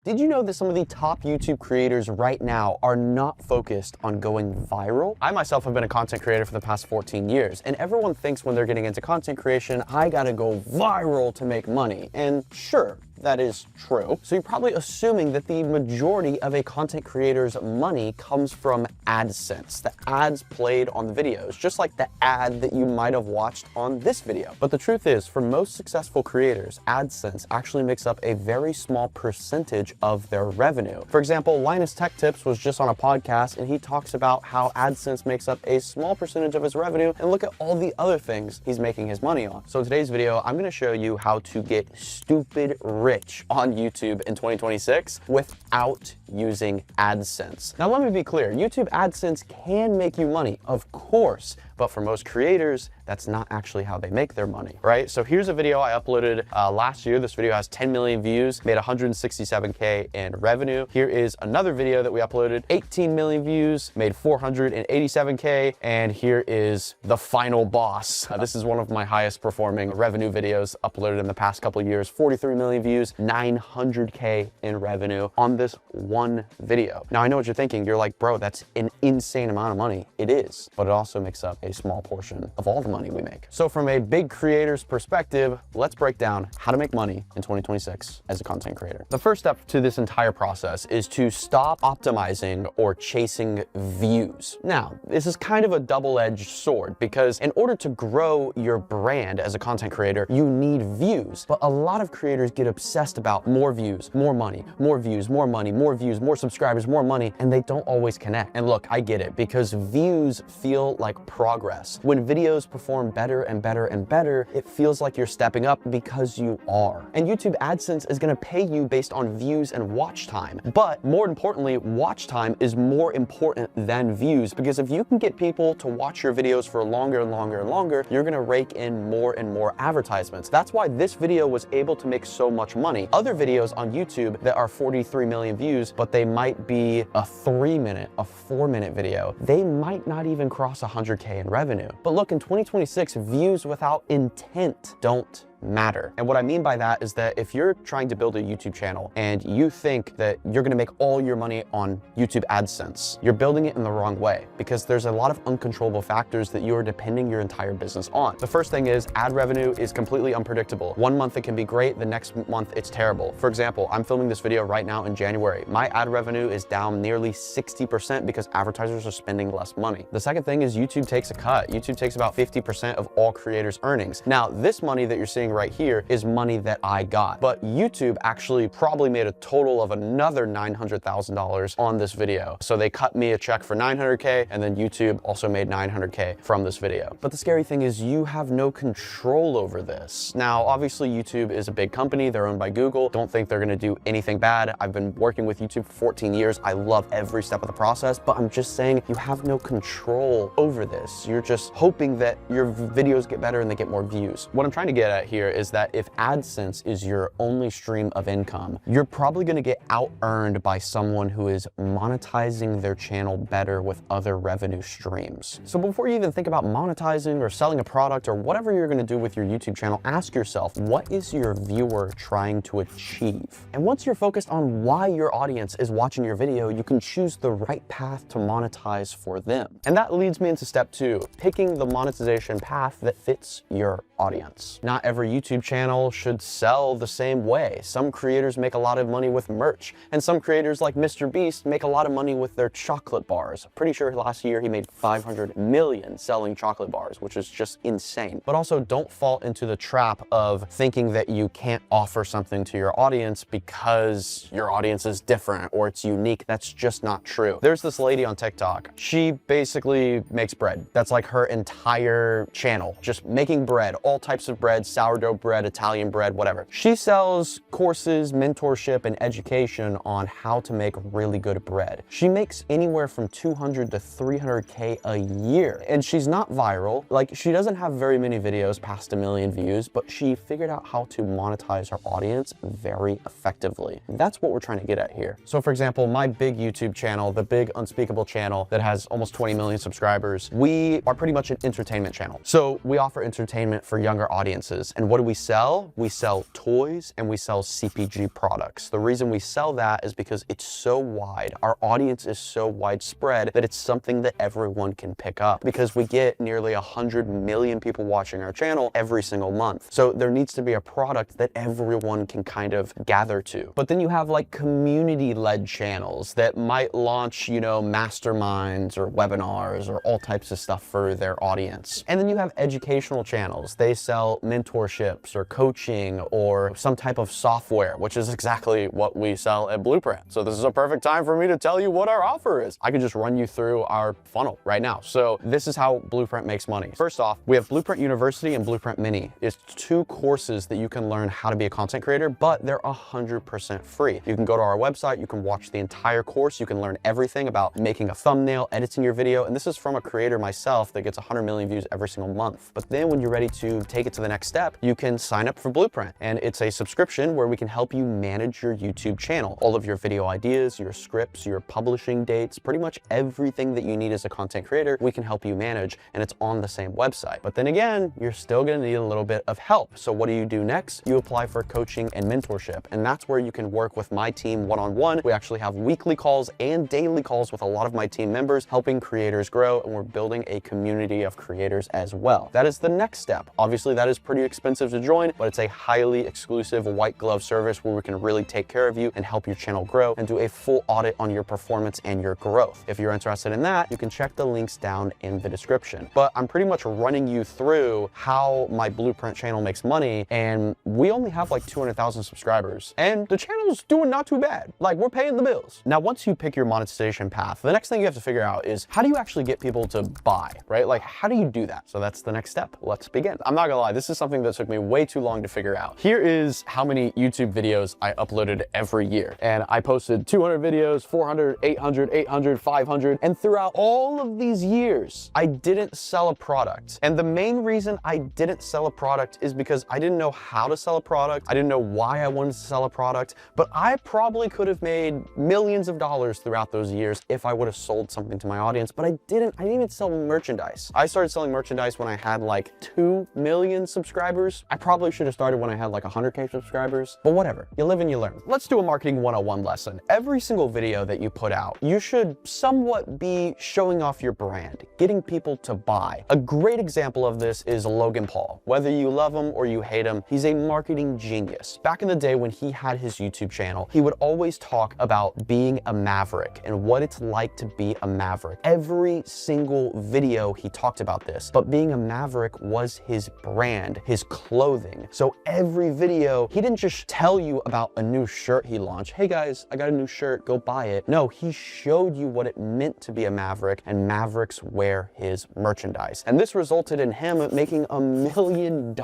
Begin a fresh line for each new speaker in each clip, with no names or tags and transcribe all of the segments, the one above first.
Did you know that some of the top YouTube creators right now are not focused on going viral? I myself have been a content creator for the past 14 years, and everyone thinks when they're getting into content creation, I gotta go viral to make money. And sure, that is true. So you're probably assuming that the majority of a content creator's money comes from Adsense, the ads played on the videos, just like the ad that you might have watched on this video. But the truth is, for most successful creators, Adsense actually makes up a very small percentage of their revenue. For example, Linus Tech Tips was just on a podcast and he talks about how Adsense makes up a small percentage of his revenue, and look at all the other things he's making his money on. So in today's video, I'm gonna show you how to get stupid rich on YouTube in 2026 without using AdSense. Now let me be clear, YouTube AdSense can make you money, of course, but for most creators, that's not actually how they make their money, right? So here's a video I uploaded last year. This video has 10 million views, made 167K in revenue. Here is another video that we uploaded, 18 million views, made 487K, and here is the final boss. This is one of my highest performing revenue videos uploaded in the past couple of years, 43 million views, 900K in revenue on this one video. Now I know what you're thinking, you're like, bro, that's an insane amount of money. It is, but it also makes up a small portion of all the money we make. So from a big creator's perspective, let's break down how to make money in 2026 as a content creator. The first step to this entire process is to stop optimizing or chasing views. Now, this is kind of a double-edged sword because in order to grow your brand as a content creator, you need views. But a lot of creators get obsessed about more views, more money, more views, more money, more views, more subscribers, more money, and they don't always connect. And look, I get it, because views feel like progress. When videos perform better and better and better, it feels like you're stepping up because you are. And YouTube AdSense is gonna pay you based on views and watch time. But more importantly, watch time is more important than views, because if you can get people to watch your videos for longer and longer and longer, you're gonna rake in more and more advertisements. That's why this video was able to make so much money. Other videos on YouTube that are 43 million views, but they might be a 3-minute, a 4-minute video, they might not even cross 100K in revenue. But look, in 2026, views without intent don't matter. And what I mean by that is that if you're trying to build a YouTube channel and you think that you're gonna make all your money on YouTube AdSense, you're building it in the wrong way, because there's a lot of uncontrollable factors that you are depending your entire business on. The first thing is ad revenue is completely unpredictable. One month it can be great, the next month it's terrible. For example, I'm filming this video right now in January. My ad revenue is down nearly 60% because advertisers are spending less money. The second thing is YouTube takes a cut. YouTube takes about 50% of all creators' earnings. Now, this money that you're seeing right here is money that I got, but YouTube actually probably made a total of another $900,000 on this video. So they cut me a check for 900K, and then YouTube also made 900K from this video. But the scary thing is you have no control over this. Now, obviously YouTube is a big company, they're owned by Google. Don't think they're gonna do anything bad. I've been working with YouTube for 14 years. I love every step of the process, but I'm just saying you have no control over this. You're just hoping that your videos get better and they get more views. What I'm trying to get at here is that if AdSense is your only stream of income, you're probably gonna get out-earned by someone who is monetizing their channel better with other revenue streams. So before you even think about monetizing or selling a product or whatever you're gonna do with your YouTube channel, ask yourself, what is your viewer trying to achieve? And once you're focused on why your audience is watching your video, you can choose the right path to monetize for them. And that leads me into step 2, picking the monetization path that fits your audience. Not every YouTube channel should sell the same way. Some creators make a lot of money with merch, and some creators like Mr. Beast make a lot of money with their chocolate bars. Pretty sure last year he made 500 million selling chocolate bars, which is just insane. But also don't fall into the trap of thinking that you can't offer something to your audience because your audience is different or it's unique. That's just not true. There's this lady on TikTok. She basically makes bread. That's like her entire channel, just making bread, all types of bread, sourdough bread, Italian bread, whatever. She sells courses, mentorship, and education on how to make really good bread. She makes anywhere from 200 to 300K a year, and she's not viral. Like, she doesn't have very many videos past 1 million views, but she figured out how to monetize her audience very effectively. That's what we're trying to get at here. So for example, my big YouTube channel, the Big Unspeakable channel that has almost 20 million subscribers, we are pretty much an entertainment channel. So we offer entertainment for younger audiences, and what do we sell? We sell toys and we sell CPG products. The reason we sell that is because it's so wide. Our audience is so widespread that it's something that everyone can pick up, because we get nearly 100 million people watching our channel every single month. So there needs to be a product that everyone can kind of gather to. But then you have like community-led channels that might launch, you know, masterminds or webinars or all types of stuff for their audience. And then you have educational channels. They sell mentorships or coaching or some type of software, which is exactly what we sell at Bluprint. So this is a perfect time for me to tell you what our offer is. I can just run you through our funnel right now. So this is how Bluprint makes money. First off, we have Bluprint University and Bluprint Mini. It's 2 courses that you can learn how to be a content creator, but they're 100% free. You can go to our website, you can watch the entire course, you can learn everything about making a thumbnail, editing your video, and this is from a creator myself that gets 100 million views every single month. But then when you're ready to take it to the next step, you can sign up for Bluprint, and it's a subscription where we can help you manage your YouTube channel. All of your video ideas, your scripts, your publishing dates, pretty much everything that you need as a content creator, we can help you manage, and it's on the same website. But then again, you're still gonna need a little bit of help. So what do you do next? You apply for coaching and mentorship, and that's where you can work with my team one-on-one. We actually have weekly calls and daily calls with a lot of my team members, helping creators grow, and we're building a community of creators as well. That is the next step. Obviously, that is pretty expensive to join, but it's a highly exclusive white glove service where we can really take care of you and help your channel grow and do a full audit on your performance and your growth. If you're interested in that, you can check the links down in the description. But I'm pretty much running you through how my Bluprint channel makes money, and we only have like 200,000 subscribers, and the channel's doing not too bad. Like, we're paying the bills. Now, once you pick your monetization path, the next thing you have to figure out is how do you actually get people to buy, right? Like, how do you do that? So that's the next step. Let's begin. I'm not gonna lie, this is something that took me way too long to figure out. Here is how many YouTube videos I uploaded every year. And I posted 200 videos, 400, 800, 800, 500. And throughout all of these years, I didn't sell a product. And the main reason I didn't sell a product is because I didn't know how to sell a product. I didn't know why I wanted to sell a product, but I probably could have made millions of dollars throughout those years if I would have sold something to my audience, but I didn't even sell merchandise. I started selling merchandise when I had like 2 million subscribers. I probably should have started when I had like 100K subscribers, but whatever, you live and you learn. Let's do a marketing 101 lesson. Every single video that you put out, you should somewhat be showing off your brand, getting people to buy. A great example of this is Logan Paul. Whether you love him or you hate him, he's a marketing genius. Back in the day when he had his YouTube channel, he would always talk about being a maverick and what it's like to be a maverick. Every single video he talked about this, but being a maverick was his brand, his clothing. So every video, he didn't just tell you about a new shirt he launched. Hey guys, I got a new shirt, go buy it. No, he showed you what it meant to be a maverick, and mavericks wear his merchandise. And this resulted in him making $1 million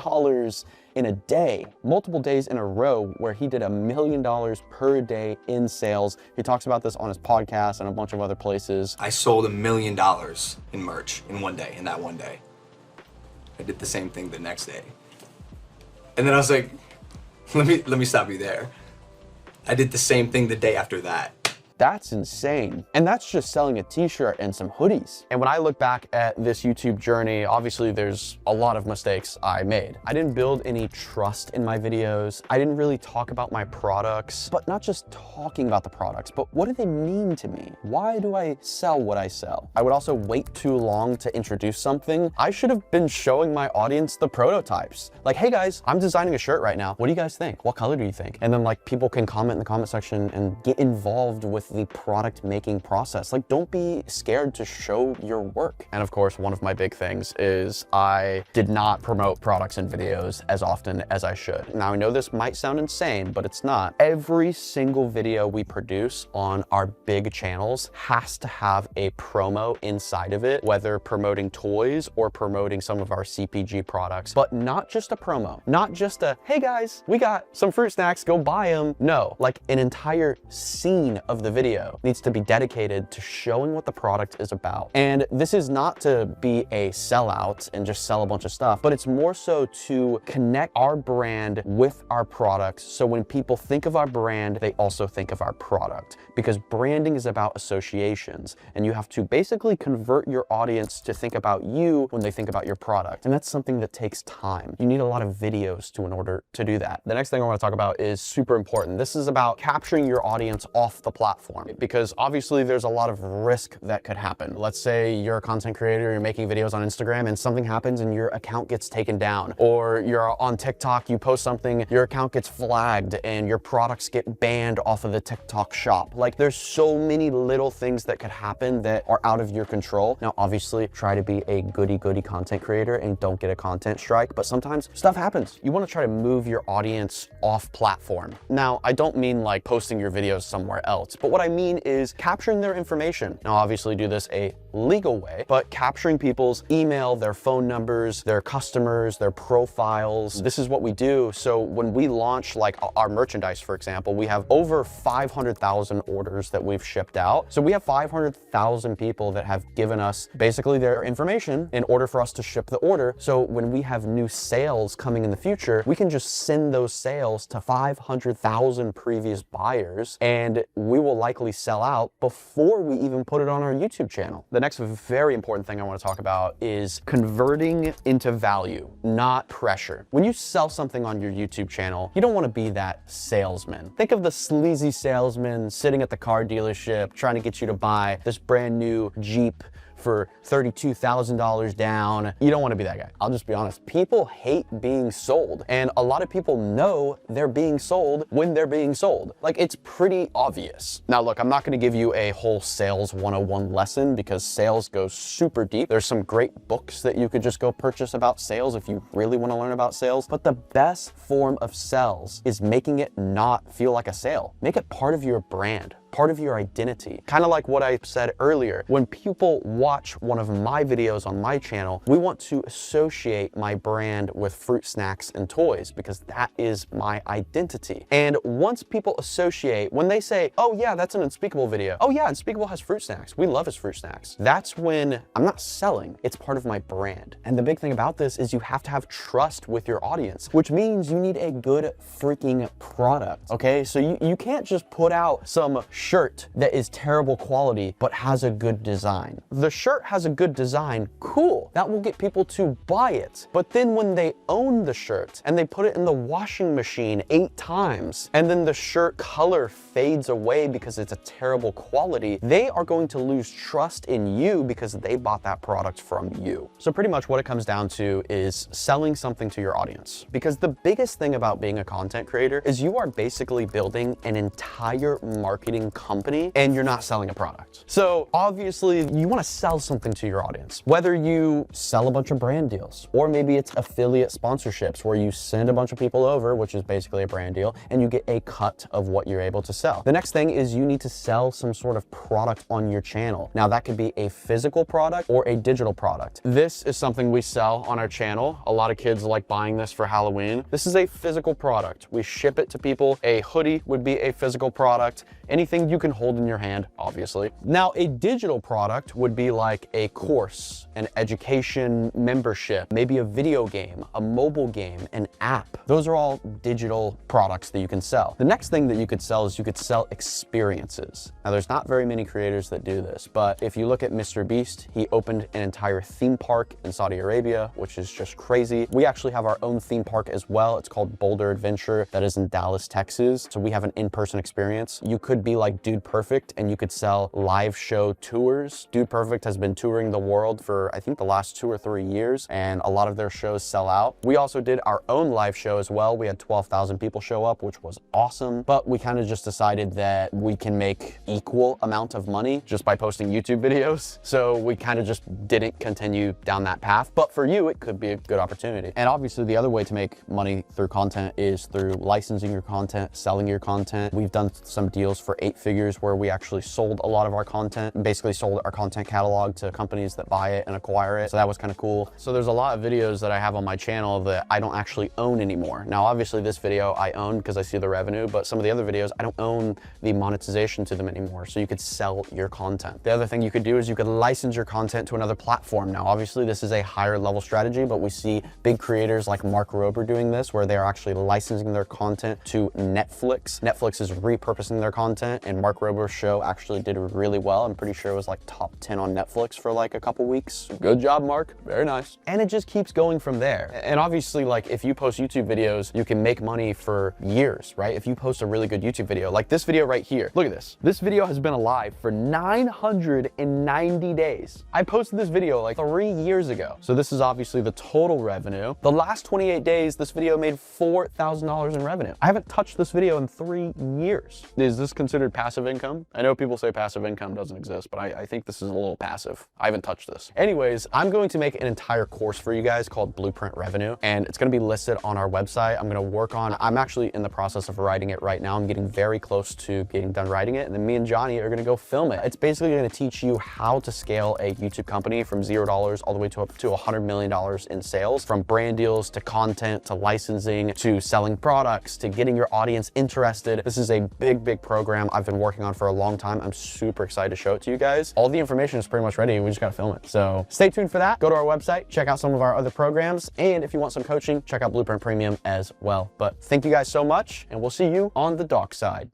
in a day, multiple days in a row, where he did $1 million per day in sales. He talks about this on his podcast and a bunch of other places.
I sold $1 million in merch in one day, in that one day. I did the same thing the next day. And then I was like, let me stop you there. I did the same thing the day after that.
That's insane. And that's just selling a t-shirt and some hoodies. And when I look back at this YouTube journey, obviously there's a lot of mistakes I made. I didn't build any trust in my videos. I didn't really talk about my products, but not just talking about the products, but what do they mean to me? Why do I sell what I sell? I would also wait too long to introduce something. I should have been showing my audience the prototypes. Like, hey guys, I'm designing a shirt right now. What do you guys think? What color do you think? And then like people can comment in the comment section and get involved with the product making process. Like, don't be scared to show your work. And of course, one of my big things is I did not promote products and videos as often as I should. Now, I know this might sound insane, but it's not. Every single video we produce on our big channels has to have a promo inside of it, whether promoting toys or promoting some of our CPG products, but not just a promo, not just a, hey guys, we got some fruit snacks, go buy them. No, like an entire scene of the video needs to be dedicated to showing what the product is about. And this is not to be a sellout and just sell a bunch of stuff, but it's more so to connect our brand with our products. So when people think of our brand, they also think of our product, because branding is about associations, and you have to basically convert your audience to think about you when they think about your product. And that's something that takes time. You need a lot of videos in order to do that. The next thing I want to talk about is super important. This is about capturing your audience off the platform, because obviously there's a lot of risk that could happen. Let's say you're a content creator, you're making videos on Instagram and something happens and your account gets taken down, or you're on TikTok, you post something, your account gets flagged and your products get banned off of the TikTok shop. Like, there's so many little things that could happen that are out of your control. Now, obviously try to be a goody content creator and don't get a content strike, but sometimes stuff happens. You want to try to move your audience off platform. Now, I don't mean like posting your videos somewhere else, but what I mean is capturing their information. Now, obviously do this a legal way, but capturing people's email, their phone numbers, their customers, their profiles. This is what we do. So when we launch like our merchandise, for example, we have over 500,000 orders that we've shipped out. So we have 500,000 people that have given us basically their information in order for us to ship the order. So when we have new sales coming in the future, we can just send those sales to 500,000 previous buyers, and we will likely sell out before we even put it on our YouTube channel. The next very important thing I want to talk about is converting into value, not pressure. When you sell something on your YouTube channel, you don't want to be that salesman. Think of the sleazy salesman sitting at the car dealership trying to get you to buy this brand new Jeep for $32,000 down. You don't want to be that guy. I'll just be honest. People hate being sold, and a lot of people know they're being sold when they're being sold. Like, it's pretty obvious. Now, look, I'm not going to give you a whole sales 101 lesson, because sales goes super deep. There's some great books that you could just go purchase about sales if you really want to learn about sales. But the best form of sales is making it not feel like a sale. Make it part of your brand, part of your identity. Kind of like what I said earlier. When people watch one of my videos on my channel, we want to associate my brand with fruit snacks and toys, because that is my identity. And once people associate, when they say, oh yeah, that's an Unspeakable video. Oh yeah, Unspeakable has fruit snacks. We love his fruit snacks. That's when I'm not selling. It's part of my brand. And the big thing about this is you have to have trust with your audience, which means you need a good freaking product. Okay, so you can't just put out some shirt that is terrible quality but has a good design. The shirt has a good design, cool. That will get people to buy it. But then when they own the shirt and they put it in the washing machine 8 times, and then the shirt color fades away because it's a terrible quality, they are going to lose trust in you because they bought that product from you. So pretty much what it comes down to is selling something to your audience. Because the biggest thing about being a content creator is you are basically building an entire marketing company, and you're not selling a product. So obviously you want to sell something to your audience, whether you sell a bunch of brand deals, or maybe it's affiliate sponsorships where you send a bunch of people over, which is basically a brand deal, and you get a cut of what you're able to sell. The next thing is you need to sell some sort of product on your channel. Now that could be a physical product or a digital product. This is something we sell on our channel. A lot of kids like buying this for Halloween. This is a physical product. We ship it to people. A hoodie would be a physical product. Anything you can hold in your hand, obviously. Now, a digital product would be like a course, an education membership, maybe a video game, a mobile game, an app. Those are all digital products that you can sell. The next thing that you could sell is you could sell experiences. Now, there's not very many creators that do this, but if you look at Mr. Beast, he opened an entire theme park in Saudi Arabia, which is just crazy. We actually have our own theme park as well. It's called Boulder Adventure. That is in Dallas, Texas. So we have an in-person experience. You could be like Dude Perfect and you could sell live show tours. Dude Perfect has been touring the world for I think the last 2 or 3 years, and a lot of their shows sell out. We also did our own live show as well. We had 12,000 people show up, which was awesome, but we kind of just decided that we can make equal amount of money just by posting YouTube videos. So we kind of just didn't continue down that path, but for you, it could be a good opportunity. And obviously the other way to make money through content is through licensing your content, selling your content. We've done some deals for 8 figures where we actually sold a lot of our content, basically sold our content catalog to companies that buy it and acquire it. So that was kind of cool. So there's a lot of videos that I have on my channel that I don't actually own anymore. Now, obviously this video I own because I see the revenue, but some of the other videos, I don't own the monetization to them anymore. So you could sell your content. The other thing you could do is you could license your content to another platform. Now, obviously this is a higher level strategy, but we see big creators like Mark Rober doing this, where they're actually licensing their content to Netflix. Netflix is repurposing their content, and Mark Rober's show actually did really well. I'm pretty sure it was like top 10 on Netflix for like a couple weeks. Good job, Mark. Very nice. And it just keeps going from there. And obviously, like if you post YouTube videos, you can make money for years, right? If you post a really good YouTube video, like this video right here, look at this. This video has been alive for 990 days. I posted this video like 3 years ago. So this is obviously the total revenue. The last 28 days, this video made $4,000 in revenue. I haven't touched this video in 3 years. Is this considered passive income? I know people say passive income doesn't exist, but I think this is a little passive. I haven't touched this. Anyways, I'm going to make an entire course for you guys called Bluprint Revenue, and it's going to be listed on our website. I'm actually in the process of writing it right now. I'm getting very close to getting done writing it, and then me and Johnny are going to go film it. It's basically going to teach you how to scale a YouTube company from $0 all the way to up to $100 million in sales, from brand deals to content to licensing to selling products to getting your audience interested. This is a big program I've been working on for a long time. I'm super excited to show it to you guys. All the information is pretty much ready. We just got to film it. So stay tuned for that. Go to our website, check out some of our other programs, and if you want some coaching, check out Bluprint Premium as well. But thank you guys so much, and we'll see you on the dark side.